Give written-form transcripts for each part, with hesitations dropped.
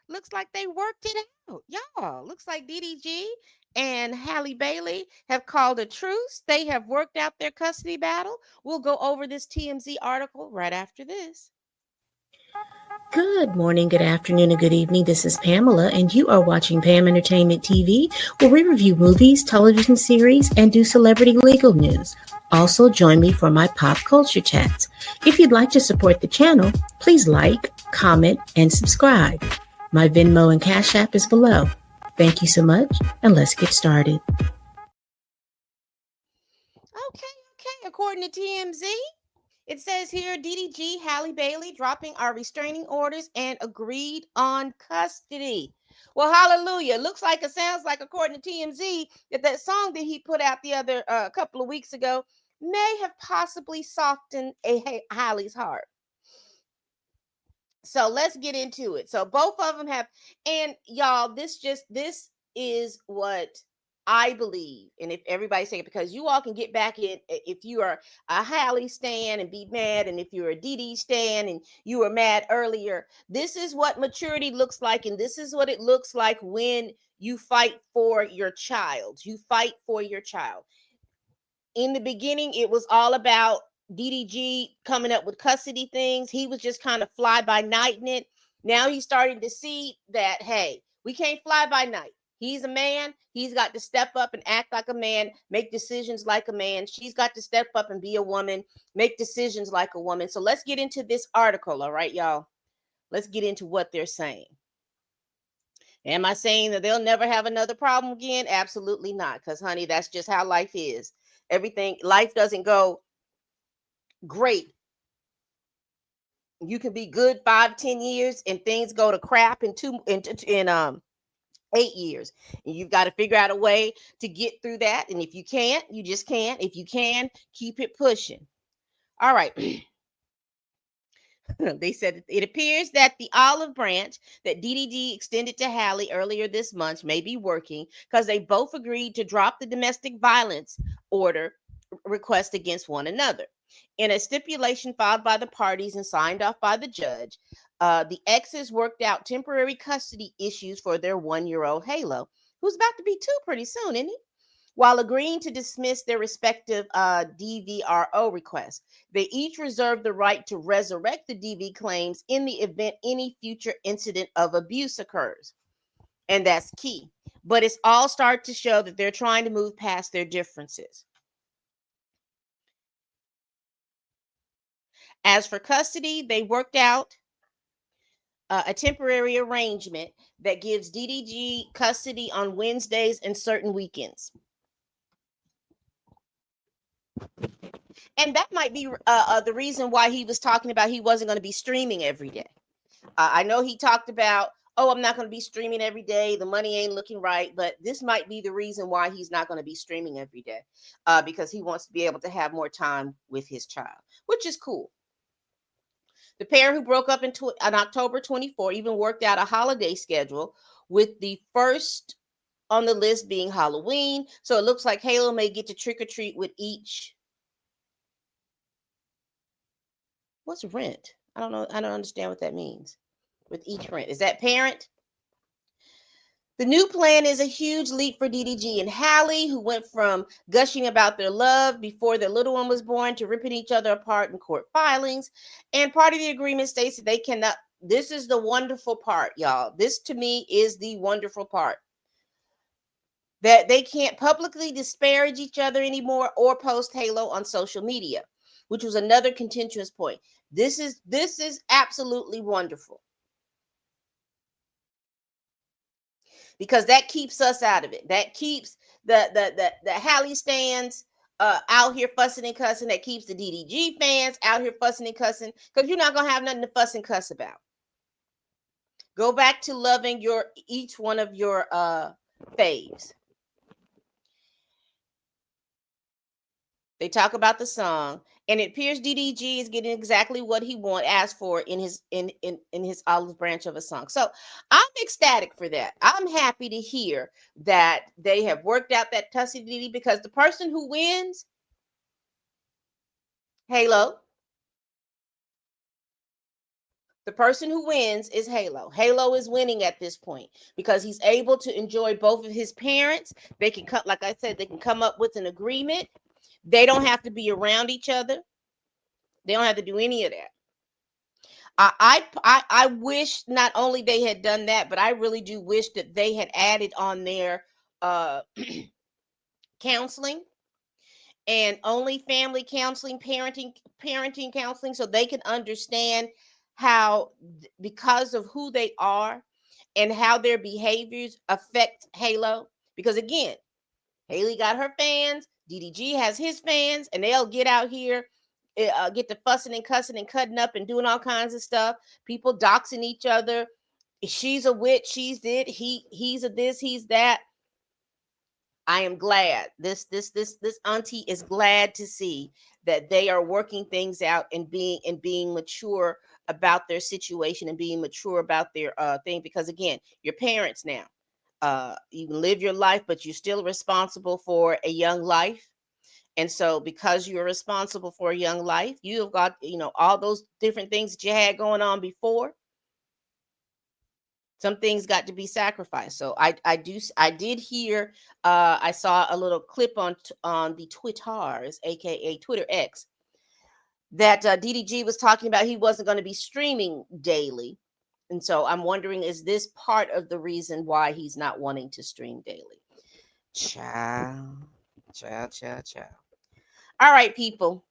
Looks like they worked it out. Y'all, looks like DDG and Halle Bailey have called a truce. They have worked out their custody battle. We'll go over this TMZ article right after this. Good morning, good afternoon, and good evening. This is Pamela, and you are watching Pam Entertainment TV, where we review movies, television series, and do celebrity legal news. Also, join me for my pop culture chats. If you'd like to support the channel, please like, comment, and subscribe. My Venmo and Cash App is below. Thank you so much, and let's get started. Okay. According to TMZ, it says here DDG, Halle Bailey dropping our restraining orders and agreed on custody. Well, hallelujah. Looks like it sounds like, according to TMZ, that song that he put out the other couple of weeks ago may have possibly softened Halle's heart. So let's get into it. So both of them have, and y'all, this is what I believe. And if everybody's saying, because you all can get back in, if you are a Halle stan and be mad, and if you're a DD stan and you were mad earlier, this is what maturity looks like, and this is what it looks like when you fight for your child. You fight for your child. In the beginning, it was all about DDG coming up with custody things. He was just kind of fly by nighting it. Now he's starting to see that, hey, we can't fly by night. He's a man. He's got to step up and act like a man, make decisions like a man. She's got to step up and be a woman, make decisions like a woman. So let's get into this article. All right, y'all. Let's get into what they're saying. Am I saying that they'll never have another problem again? Absolutely not. Because, honey, that's just how life is. Life doesn't go great. You can be good 5, 10 years, and things go to crap in 8 years. And you've got to figure out a way to get through that. And if you can't, you just can't. If you can, keep it pushing. All right. They said it appears that the olive branch that DDD extended to Halle earlier this month may be working, because they both agreed to drop the domestic violence order request against one another. In a stipulation filed by the parties and signed off by the judge, the exes worked out temporary custody issues for their 1-year-old Halo, who's about to be two pretty soon, isn't he? While agreeing to dismiss their respective DVRO requests. They each reserve the right to resurrect the DV claims in the event any future incident of abuse occurs. And that's key. But it's all start to show that they're trying to move past their differences. As for custody, they worked out a temporary arrangement that gives DDG custody on Wednesdays and certain weekends. And that might be the reason why he was talking about he wasn't going to be streaming every day. I know he talked about, oh, I'm not going to be streaming every day. The money ain't looking right. But this might be the reason why he's not going to be streaming every day, because he wants to be able to have more time with his child, which is cool. The pair, who broke up on October 24, even worked out a holiday schedule, with the first on the list being Halloween. So it looks like Halo may get to trick or treat with each. What's rent? I don't know. I don't understand what that means. With each rent. Is that parent? The new plan is a huge leap for DDG and Halle, who went from gushing about their love before their little one was born to ripping each other apart in court filings. And part of the agreement states that they cannot. This is the wonderful part, y'all. This, to me, is the wonderful part. That they can't publicly disparage each other anymore or post Halo on social media, which was another contentious point. This is absolutely wonderful, because that keeps us out of it. That keeps the Halle stands out here fussing and cussing. That keeps the DDG fans out here fussing and cussing, because you're not gonna have nothing to fuss and cuss about. Go back to loving each one of your faves. They talk about the song, and it appears DDG is getting exactly what he asked for in his olive branch of a song. So I'm ecstatic for that. I'm happy to hear that they have worked out that custody, because the person who wins, Halo, The person who wins is Halo. Halo is winning at this point because he's able to enjoy both of his parents. They can cut, like I said, they can come up with an agreement. They don't have to be around each other. They don't have to do any of that. I wish not only they had done that, but I really do wish that they had added on their uh counseling, and only family counseling, parenting counseling, so they can understand how, because of who they are and how their behaviors affect Halo. Because again, Haley got her fans, DDG has his fans, and they'll get out here, get to fussing and cussing and cutting up and doing all kinds of stuff. People doxing each other. She's a witch. She's it. He's a this. He's that. I am glad. This auntie is glad to see that they are working things out and being mature about their situation and being mature about their thing. Because again, your parents now. You can live your life, but you're still responsible for a young life. And so, because you're responsible for a young life, you have got, all those different things that you had going on before. Some things got to be sacrificed. So I did hear, I saw a little clip on the Twitters, aka Twitter X, that DDG was talking about he wasn't going to be streaming daily. And so I'm wondering, is this part of the reason why he's not wanting to stream daily? Ciao. Ciao, ciao, ciao. All right, people.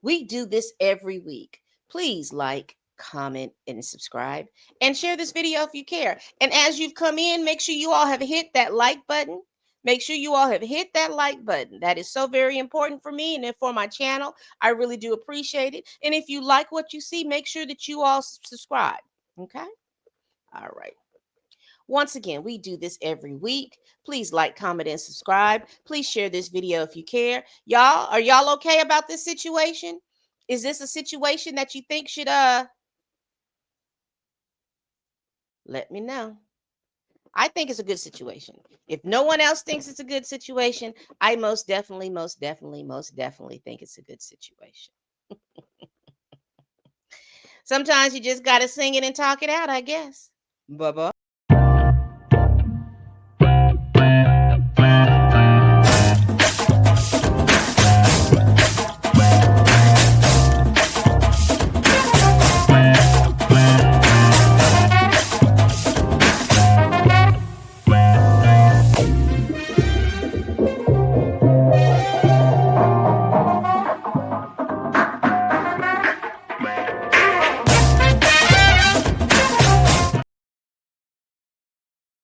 We do this every week. Please like, comment, and subscribe, and share this video if you care. And as you've come in, make sure you all have hit that like button. Make sure you all have hit that like button. That is so very important for me and for my channel. I really do appreciate it. And if you like what you see, make sure that you all subscribe. Okay? All right. Once again, we do this every week. Please like, comment, and subscribe. Please share this video if you care. Y'all, are y'all okay about this situation? Is this a situation that you think should let me know? I think it's a good situation. If no one else thinks it's a good situation, I most definitely, most definitely, most definitely think it's a good situation. Sometimes you just got to sing it and talk it out, I guess. Bye bye.